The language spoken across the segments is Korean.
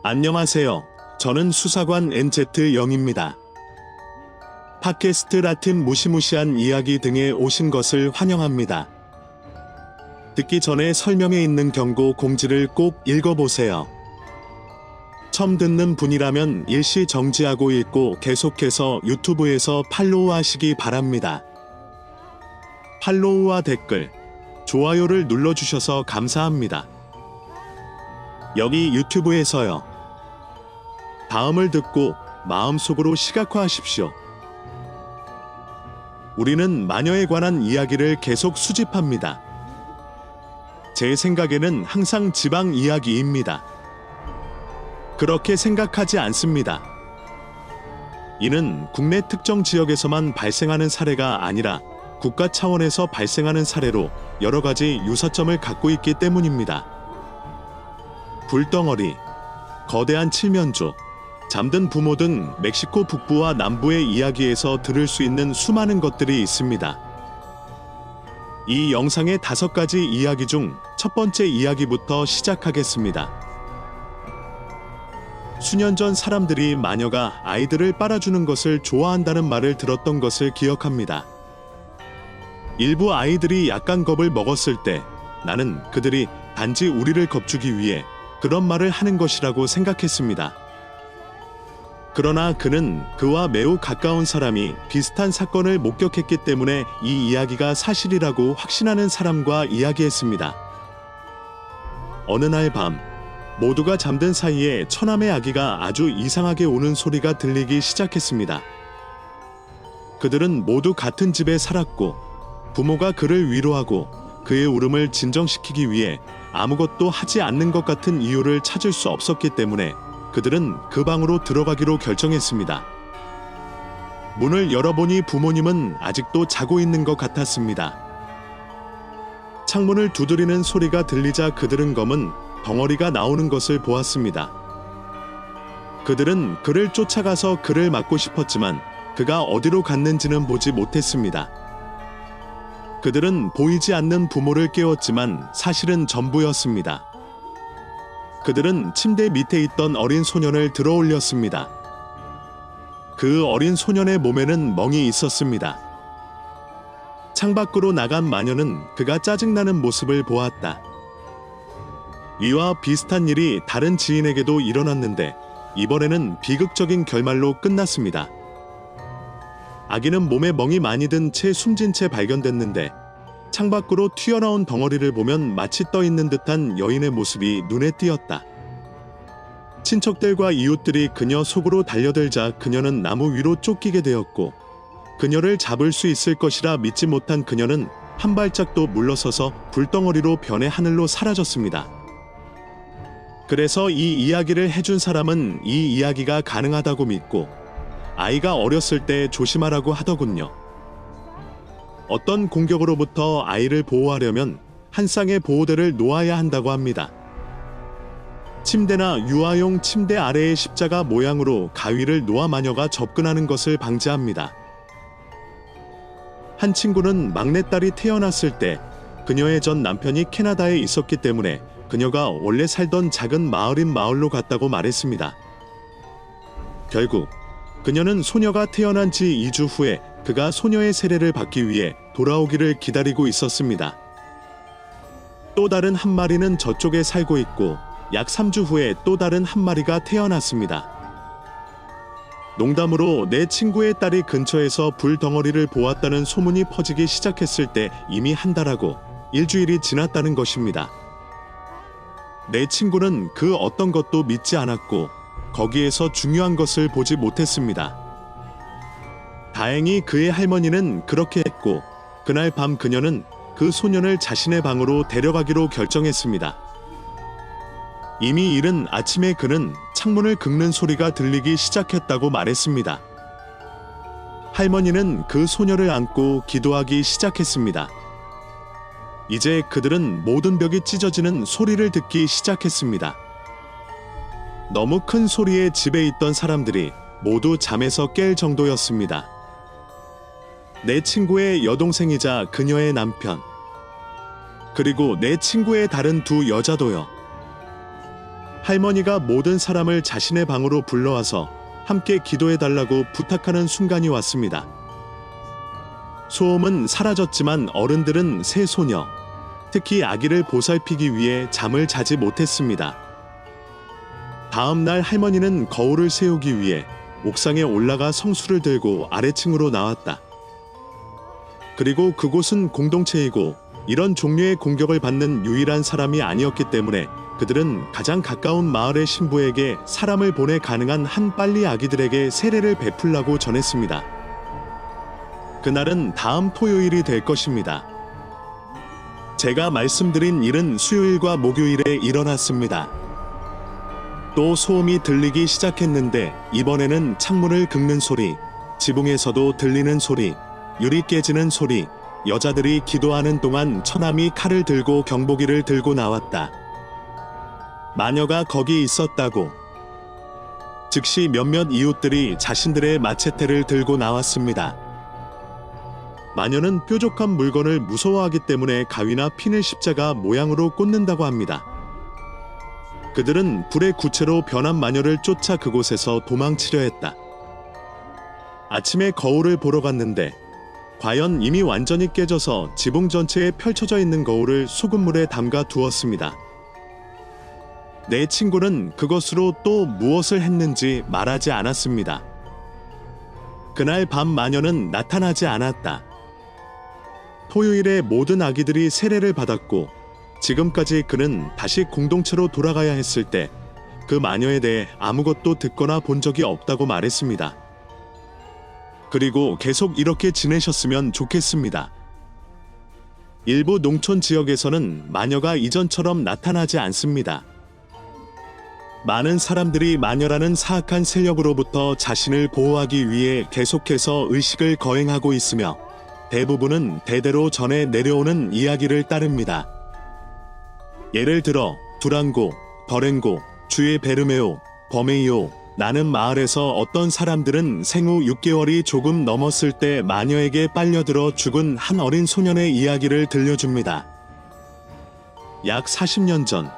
안녕하세요. 저는 수사관 NZ0입니다. 팟캐스트 라틴 무시무시한 이야기 등에 오신 것을 환영합니다. 듣기 전에 설명에 있는 경고 공지를 꼭 읽어보세요. 처음 듣는 분이라면 일시 정지하고 읽고 계속해서 유튜브에서 팔로우 하시기 바랍니다. 팔로우와 댓글, 좋아요를 눌러주셔서 감사합니다. 여기 유튜브에서요. 다음을 듣고 마음속으로 시각화하십시오. 우리는 마녀에 관한 이야기를 계속 수집합니다. 제 생각에는 항상 지방 이야기입니다. 그렇게 생각하지 않습니다. 이는 국내 특정 지역에서만 발생하는 사례가 아니라 국가 차원에서 발생하는 사례로 여러 가지 유사점을 갖고 있기 때문입니다. 불덩어리, 거대한 칠면조, 잠든 부모 등 멕시코 북부와 남부의 이야기에서 들을 수 있는 수많은 것들이 있습니다. 이 영상의 5가지 이야기 중 첫 번째 이야기부터 시작하겠습니다. 수년 전 사람들이 마녀가 아이들을 빨아주는 것을 좋아한다는 말을 들었던 것을 기억합니다. 일부 아이들이 약간 겁을 먹었을 때 나는 그들이 단지 우리를 겁주기 위해 그런 말을 하는 것이라고 생각했습니다. 그러나 그는 그와 매우 가까운 사람이 비슷한 사건을 목격했기 때문에 이 이야기가 사실이라고 확신하는 사람과 이야기했습니다. 어느 날 밤, 모두가 잠든 사이에 처남의 아기가 아주 이상하게 우는 소리가 들리기 시작했습니다. 그들은 모두 같은 집에 살았고 부모가 그를 위로하고 그의 울음을 진정시키기 위해 아무것도 하지 않는 것 같은 이유를 찾을 수 없었기 때문에 그들은 그 방으로 들어가기로 결정했습니다. 문을 열어보니 부모님은 아직도 자고 있는 것 같았습니다. 창문을 두드리는 소리가 들리자 그들은 검은 덩어리가 나오는 것을 보았습니다. 그들은 그를 쫓아가서 그를 막고 싶었지만 그가 어디로 갔는지는 보지 못했습니다. 그들은 보이지 않는 부모를 깨웠지만 사실은 전부였습니다. 그들은 침대 밑에 있던 어린 소년을 들어 올렸습니다. 그 어린 소년의 몸에는 멍이 있었습니다. 창밖으로 나간 마녀는 그가 짜증나는 모습을 보았다. 이와 비슷한 일이 다른 지인에게도 일어났는데 이번에는 비극적인 결말로 끝났습니다. 아기는 몸에 멍이 많이 든 채 숨진 채 발견됐는데 창밖으로 튀어나온 덩어리를 보면 마치 떠있는 듯한 여인의 모습이 눈에 띄었다. 친척들과 이웃들이 그녀 속으로 달려들자 그녀는 나무 위로 쫓기게 되었고 그녀를 잡을 수 있을 것이라 믿지 못한 그녀는 한 발짝도 물러서서 불덩어리로 변해 하늘로 사라졌습니다. 그래서 이 이야기를 해준 사람은 이 이야기가 가능하다고 믿고 아이가 어렸을 때 조심하라고 하더군요. 어떤 공격으로부터 아이를 보호하려면 한 쌍의 보호대를 놓아야 한다고 합니다. 침대나 유아용 침대 아래의 십자가 모양으로 가위를 놓아 마녀가 접근하는 것을 방지합니다. 한 친구는 막내딸이 태어났을 때 그녀의 전 남편이 캐나다에 있었기 때문에 그녀가 원래 살던 작은 마을인 마을로 갔다고 말했습니다. 결국 그녀는 소녀가 태어난 지 2주 후에 그가 소녀의 세례를 받기 위해 돌아오기를 기다리고 있었습니다. 또 다른 한 마리는 저쪽에 살고 있고 약 3주 후에 또 다른 한 마리가 태어났습니다. 농담으로 내 친구의 딸이 근처에서 불덩어리를 보았다는 소문이 퍼지기 시작했을 때 이미 한 달하고 일주일이 지났다는 것입니다. 내 친구는 그 어떤 것도 믿지 않았고 거기에서 중요한 것을 보지 못했습니다. 다행히 그의 할머니는 그렇게 했고 그날 밤 그녀는 그 소년을 자신의 방으로 데려가기로 결정했습니다. 이미 이른 아침에 그는 창문을 긁는 소리가 들리기 시작했다고 말했습니다. 할머니는 그 소녀를 안고 기도하기 시작했습니다. 이제 그들은 모든 벽이 찢어지는 소리를 듣기 시작했습니다. 너무 큰 소리에 집에 있던 사람들이 모두 잠에서 깰 정도였습니다. 내 친구의 여동생이자 그녀의 남편, 그리고 내 친구의 다른 두 여자도요. 할머니가 모든 사람을 자신의 방으로 불러와서 함께 기도해달라고 부탁하는 순간이 왔습니다. 소음은 사라졌지만 어른들은 새 소녀, 특히 아기를 보살피기 위해 잠을 자지 못했습니다. 다음 날 할머니는 거울을 세우기 위해 옥상에 올라가 성수를 들고 아래층으로 나왔다. 그리고 그곳은 공동체이고 이런 종류의 공격을 받는 유일한 사람이 아니었기 때문에 그들은 가장 가까운 마을의 신부에게 사람을 보내 가능한 한 빨리 아기들에게 세례를 베풀라고 전했습니다. 그날은 다음 토요일이 될 것입니다. 제가 말씀드린 일은 수요일과 목요일에 일어났습니다. 또 소음이 들리기 시작했는데 이번에는 창문을 긁는 소리, 지붕에서도 들리는 소리, 유리 깨지는 소리, 여자들이 기도하는 동안 처남이 칼을 들고 경보기를 들고 나왔다. 마녀가 거기 있었다고. 즉시 몇몇 이웃들이 자신들의 마체테를 들고 나왔습니다. 마녀는 뾰족한 물건을 무서워하기 때문에 가위나 핀을 십자가 모양으로 꽂는다고 합니다. 그들은 불의 구체로 변한 마녀를 쫓아 그곳에서 도망치려 했다. 아침에 거울을 보러 갔는데 과연 이미 완전히 깨져서 지붕 전체에 펼쳐져 있는 거울을 소금물에 담가 두었습니다. 내 친구는 그것으로 또 무엇을 했는지 말하지 않았습니다. 그날 밤 마녀는 나타나지 않았다. 토요일에 모든 아기들이 세례를 받았고 지금까지 그는 다시 공동체로 돌아가야 했을 때 그 마녀에 대해 아무것도 듣거나 본 적이 없다고 말했습니다. 그리고 계속 이렇게 지내셨으면 좋겠습니다. 일부 농촌 지역에서는 마녀가 이전처럼 나타나지 않습니다. 많은 사람들이 마녀라는 사악한 세력으로부터 자신을 보호하기 위해 계속해서 의식을 거행하고 있으며 대부분은 대대로 전해 내려오는 이야기를 따릅니다. 예를 들어 두랑고, 버랭고, 주의 베르메오, 버메이오, 나는 마을에서 어떤 사람들은 생후 6개월이 조금 넘었을 때 마녀에게 빨려들어 죽은 한 어린 소년의 이야기를 들려줍니다. 약 40년 전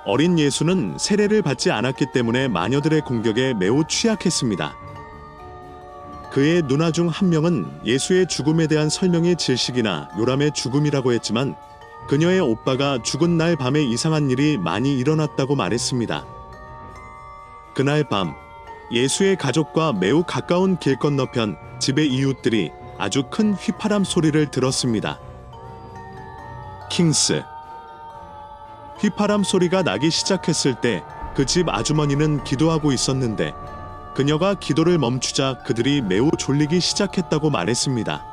어린 예수는 세례를 받지 않았기 때문에 마녀들의 공격에 매우 취약했습니다. 그의 누나 중 한 명은 예수의 죽음에 대한 설명이 질식이나 요람의 죽음이라고 했지만 그녀의 오빠가 죽은 날 밤에 이상한 일이 많이 일어났다고 말했습니다. 그날 밤 예수의 가족과 매우 가까운 길 건너편 집의 이웃들이 아주 큰 휘파람 소리를 들었습니다. 킹스. 휘파람 소리가 나기 시작했을 때 그 집 아주머니는 기도하고 있었는데 그녀가 기도를 멈추자 그들이 매우 졸리기 시작했다고 말했습니다.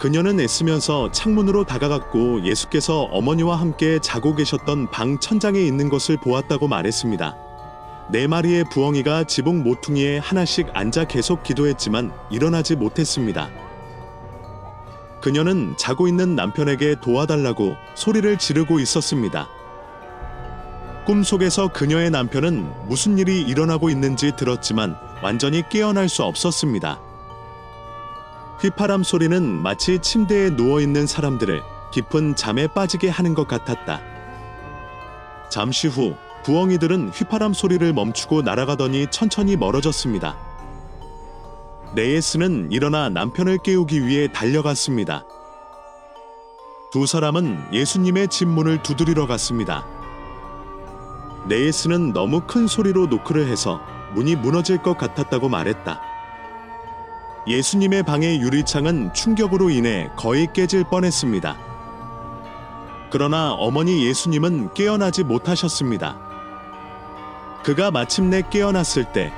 그녀는 애쓰면서 창문으로 다가갔고 예수께서 어머니와 함께 자고 계셨던 방 천장에 있는 것을 보았다고 말했습니다. 4마리의 부엉이가 지붕 모퉁이에 하나씩 앉아 계속 기도했지만 일어나지 못했습니다. 그녀는 자고 있는 남편에게 도와달라고 소리를 지르고 있었습니다. 꿈속에서 그녀의 남편은 무슨 일이 일어나고 있는지 들었지만 완전히 깨어날 수 없었습니다. 휘파람 소리는 마치 침대에 누워있는 사람들을 깊은 잠에 빠지게 하는 것 같았다. 잠시 후 부엉이들은 휘파람 소리를 멈추고 날아가더니 천천히 멀어졌습니다. 네예스는 일어나 남편을 깨우기 위해 달려갔습니다. 두 사람은 예수님의 집 문을 두드리러 갔습니다. 네예스는 너무 큰 소리로 노크를 해서 문이 무너질 것 같았다고 말했다. 예수님의 방의 유리창은 충격으로 인해 거의 깨질 뻔했습니다. 그러나 어머니 예수님은 깨어나지 못하셨습니다. 그가 마침내 깨어났을 때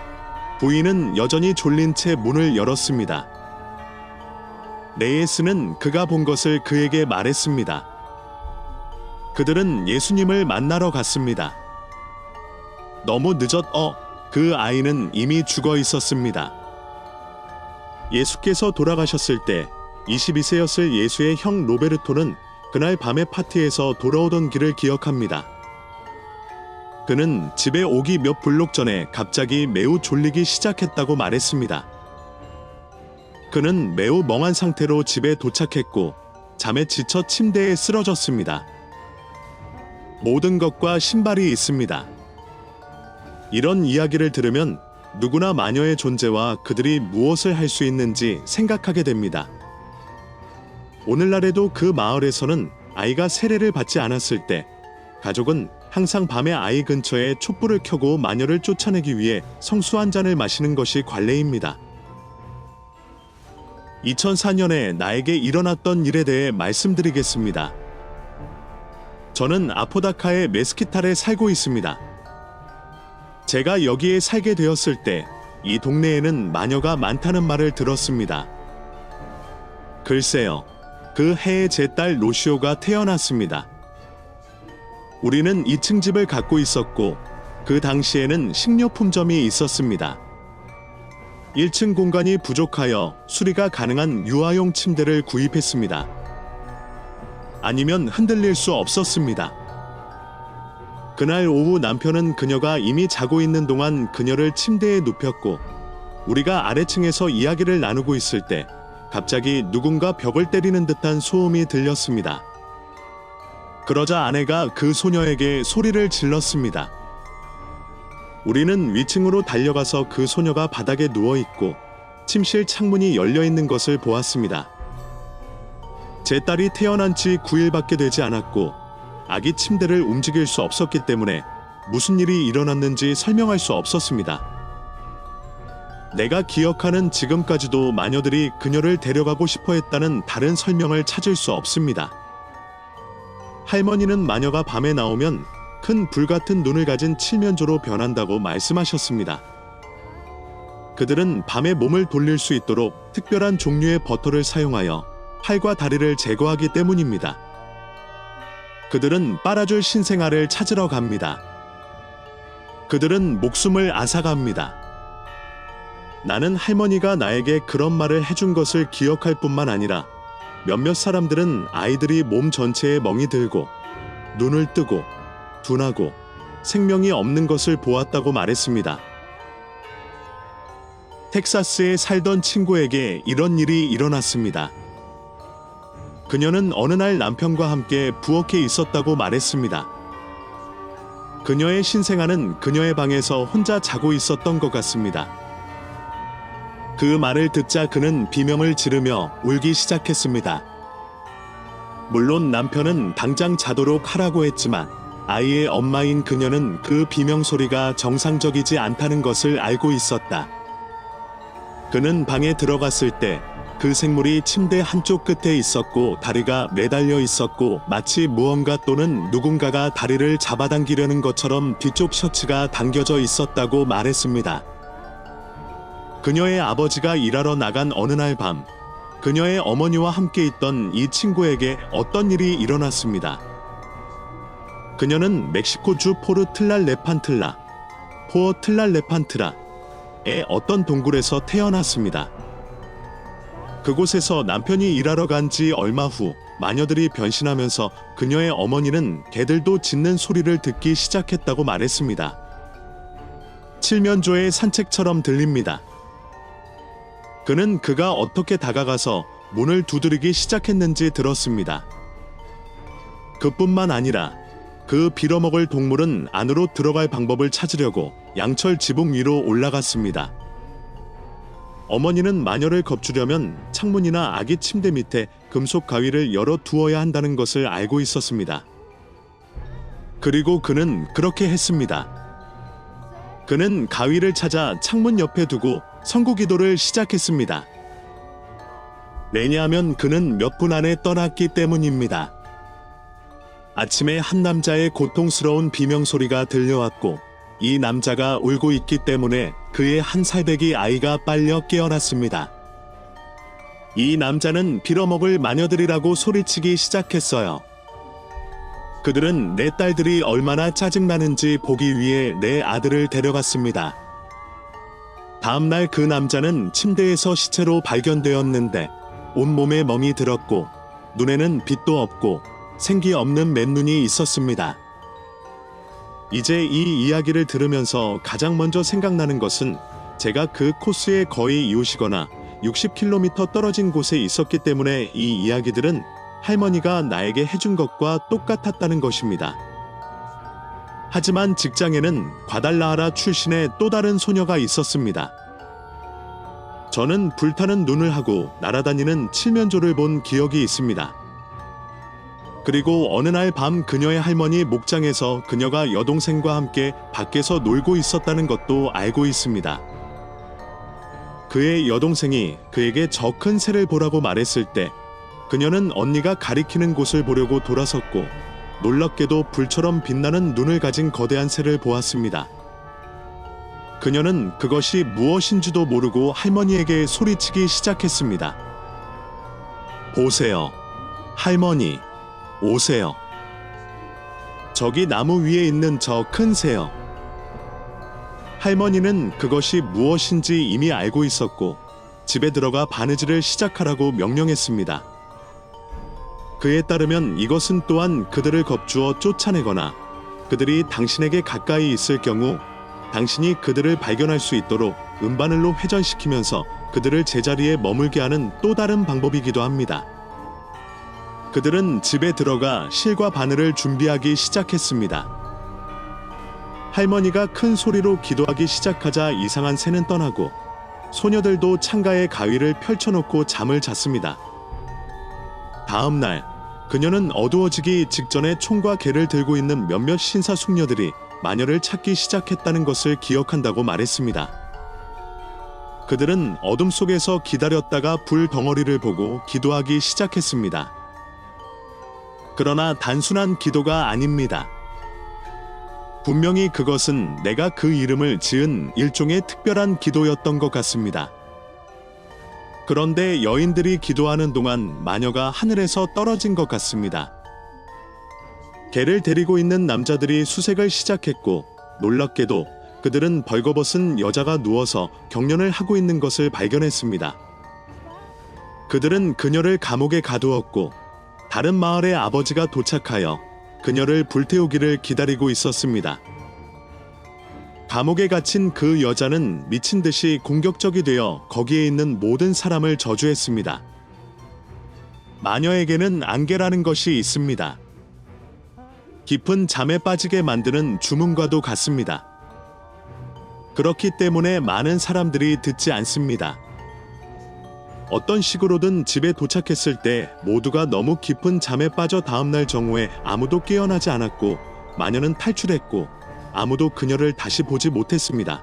부인은 여전히 졸린 채 문을 열었습니다. 네예스는 그가 본 것을 그에게 말했습니다. 그들은 예수님을 만나러 갔습니다. 너무 그 아이는 이미 죽어 있었습니다. 예수께서 돌아가셨을 때 22세였을 예수의 형 로베르토는 그날 밤의 파티에서 돌아오던 길을 기억합니다. 그는 집에 오기 몇 블록 전에 갑자기 매우 졸리기 시작했다고 말했습니다. 그는 매우 멍한 상태로 집에 도착했고 잠에 지쳐 침대에 쓰러졌습니다. 모든 것과 신발이 있습니다. 이런 이야기를 들으면 누구나 마녀의 존재와 그들이 무엇을 할 수 있는지 생각하게 됩니다. 오늘날에도 그 마을에서는 아이가 세례를 받지 않았을 때 가족은 항상 밤에 아이 근처에 촛불을 켜고 마녀를 쫓아내기 위해 성수 한 잔을 마시는 것이 관례입니다. 2004년에 나에게 일어났던 일에 대해 말씀드리겠습니다. 저는 아포다카의 메스키타에 살고 있습니다. 제가 여기에 살게 되었을 때 이 동네에는 마녀가 많다는 말을 들었습니다. 글쎄요, 그 해에 제 딸 로시오가 태어났습니다. 우리는 2층 집을 갖고 있었고 그 당시에는 식료품점이 있었습니다. 1층 공간이 부족하여 수리가 가능한 유아용 침대를 구입했습니다. 아니면 흔들릴 수 없었습니다. 그날 오후 남편은 그녀가 이미 자고 있는 동안 그녀를 침대에 눕혔고 우리가 아래층에서 이야기를 나누고 있을 때 갑자기 누군가 벽을 때리는 듯한 소음이 들렸습니다. 그러자 아내가 그 소녀에게 소리를 질렀습니다. 우리는 위층으로 달려가서 그 소녀가 바닥에 누워있고 침실 창문이 열려있는 것을 보았습니다. 제 딸이 태어난 지 9일밖에 되지 않았고 아기 침대를 움직일 수 없었기 때문에 무슨 일이 일어났는지 설명할 수 없었습니다. 내가 기억하는 지금까지도 마녀들이 그녀를 데려가고 싶어 했다는 다른 설명을 찾을 수 없습니다. 할머니는 마녀가 밤에 나오면 큰 불 같은 눈을 가진 칠면조로 변한다고 말씀하셨습니다. 그들은 밤에 몸을 돌릴 수 있도록 특별한 종류의 버터를 사용하여 팔과 다리를 제거하기 때문입니다. 그들은 빨아줄 신생아를 찾으러 갑니다. 그들은 목숨을 앗아갑니다. 나는 할머니가 나에게 그런 말을 해준 것을 기억할 뿐만 아니라 몇몇 사람들은 아이들이 몸 전체에 멍이 들고 눈을 뜨고 둔하고 생명이 없는 것을 보았다고 말했습니다. 텍사스에 살던 친구에게 이런 일이 일어났습니다. 그녀는 어느 날 남편과 함께 부엌에 있었다고 말했습니다. 그녀의 신생아는 그녀의 방에서 혼자 자고 있었던 것 같습니다. 그 말을 듣자 그는 비명을 지르며 울기 시작했습니다. 물론 남편은 당장 자도록 하라고 했지만 아이의 엄마인 그녀는 그 비명 소리가 정상적이지 않다는 것을 알고 있었다. 그는 방에 들어갔을 때 그 생물이 침대 한쪽 끝에 있었고 다리가 매달려 있었고 마치 무언가 또는 누군가가 다리를 잡아당기려는 것처럼 뒤쪽 셔츠가 당겨져 있었다고 말했습니다. 그녀의 아버지가 일하러 나간 어느 날 밤, 그녀의 어머니와 함께 있던 이 친구에게 어떤 일이 일어났습니다. 그녀는 멕시코주 포어틀랄레판트라의 어떤 동굴에서 태어났습니다. 그곳에서 남편이 일하러 간 지 얼마 후 마녀들이 변신하면서 그녀의 어머니는 개들도 짖는 소리를 듣기 시작했다고 말했습니다. 칠면조의 산책처럼 들립니다. 그는 그가 어떻게 다가가서 문을 두드리기 시작했는지 들었습니다. 그뿐만 아니라 그 빌어먹을 동물은 안으로 들어갈 방법을 찾으려고 양철 지붕 위로 올라갔습니다. 어머니는 마녀를 겁주려면 창문이나 아기 침대 밑에 금속 가위를 열어 두어야 한다는 것을 알고 있었습니다. 그리고 그는 그렇게 했습니다. 그는 가위를 찾아 창문 옆에 두고 선구기도를 시작했습니다. 왜냐하면 그는 몇 분 안에 떠났기 때문입니다. 아침에 한 남자의 고통스러운 비명소리가 들려왔고 이 남자가 울고 있기 때문에 그의 한 살배기 아이가 빨려 깨어났습니다. 이 남자는 빌어먹을 마녀들이라고 소리치기 시작했어요. 그들은 내 딸들이 얼마나 짜증나는지 보기 위해 내 아들을 데려갔습니다. 다음날 그 남자는 침대에서 시체로 발견되었는데 온몸에 멍이 들었고 눈에는 빛도 없고 생기 없는 맨눈이 있었습니다. 이제 이 이야기를 들으면서 가장 먼저 생각나는 것은 제가 그 코스의 거의 이웃이거나 60km 떨어진 곳에 있었기 때문에 이 이야기들은 할머니가 나에게 해준 것과 똑같았다는 것입니다. 하지만 직장에는 과달라하라 출신의 또 다른 소녀가 있었습니다. 저는 불타는 눈을 하고 날아다니는 칠면조를 본 기억이 있습니다. 그리고 어느 날 밤 그녀의 할머니 목장에서 그녀가 여동생과 함께 밖에서 놀고 있었다는 것도 알고 있습니다. 그의 여동생이 그에게 저 큰 새를 보라고 말했을 때 그녀는 언니가 가리키는 곳을 보려고 돌아섰고 놀랍게도 불처럼 빛나는 눈을 가진 거대한 새를 보았습니다. 그녀는 그것이 무엇인지도 모르고 할머니에게 소리치기 시작했습니다. 보세요. 할머니, 오세요. 저기 나무 위에 있는 저 큰 새요. 할머니는 그것이 무엇인지 이미 알고 있었고 집에 들어가 바느질을 시작하라고 명령했습니다. 그에 따르면 이것은 또한 그들을 겁주어 쫓아내거나 그들이 당신에게 가까이 있을 경우 당신이 그들을 발견할 수 있도록 음바늘로 회전시키면서 그들을 제자리에 머물게 하는 또 다른 방법이기도 합니다. 그들은 집에 들어가 실과 바늘을 준비하기 시작했습니다. 할머니가 큰 소리로 기도하기 시작하자 이상한 새는 떠나고 소녀들도 창가에 가위를 펼쳐놓고 잠을 잤습니다. 다음 날 그녀는 어두워지기 직전에 총과 개를 들고 있는 몇몇 신사숙녀들이 마녀를 찾기 시작했다는 것을 기억한다고 말했습니다. 그들은 어둠 속에서 기다렸다가 불 덩어리를 보고 기도하기 시작했습니다. 그러나 단순한 기도가 아닙니다. 분명히 그것은 내가 그 이름을 지은 일종의 특별한 기도였던 것 같습니다. 그런데 여인들이 기도하는 동안 마녀가 하늘에서 떨어진 것 같습니다. 개를 데리고 있는 남자들이 수색을 시작했고 놀랍게도 그들은 벌거벗은 여자가 누워서 경련을 하고 있는 것을 발견했습니다. 그들은 그녀를 감옥에 가두었고 다른 마을의 아버지가 도착하여 그녀를 불태우기를 기다리고 있었습니다. 감옥에 갇힌 그 여자는 미친 듯이 공격적이 되어 거기에 있는 모든 사람을 저주했습니다. 마녀에게는 안개라는 것이 있습니다. 깊은 잠에 빠지게 만드는 주문과도 같습니다. 그렇기 때문에 많은 사람들이 듣지 않습니다. 어떤 식으로든 집에 도착했을 때 모두가 너무 깊은 잠에 빠져 다음날 정오에 아무도 깨어나지 않았고 마녀는 탈출했고 아무도 그녀를 다시 보지 못했습니다.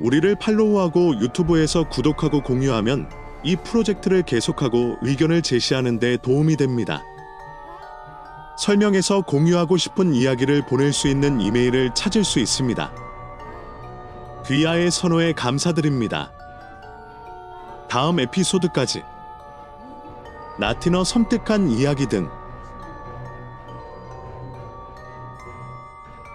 우리를 팔로우하고 유튜브에서 구독하고 공유하면 이 프로젝트를 계속하고 의견을 제시하는 데 도움이 됩니다. 설명에서 공유하고 싶은 이야기를 보낼 수 있는 이메일을 찾을 수 있습니다. 귀하의 선호에 감사드립니다. 다음 에피소드까지 라틴어 섬뜩한 이야기 등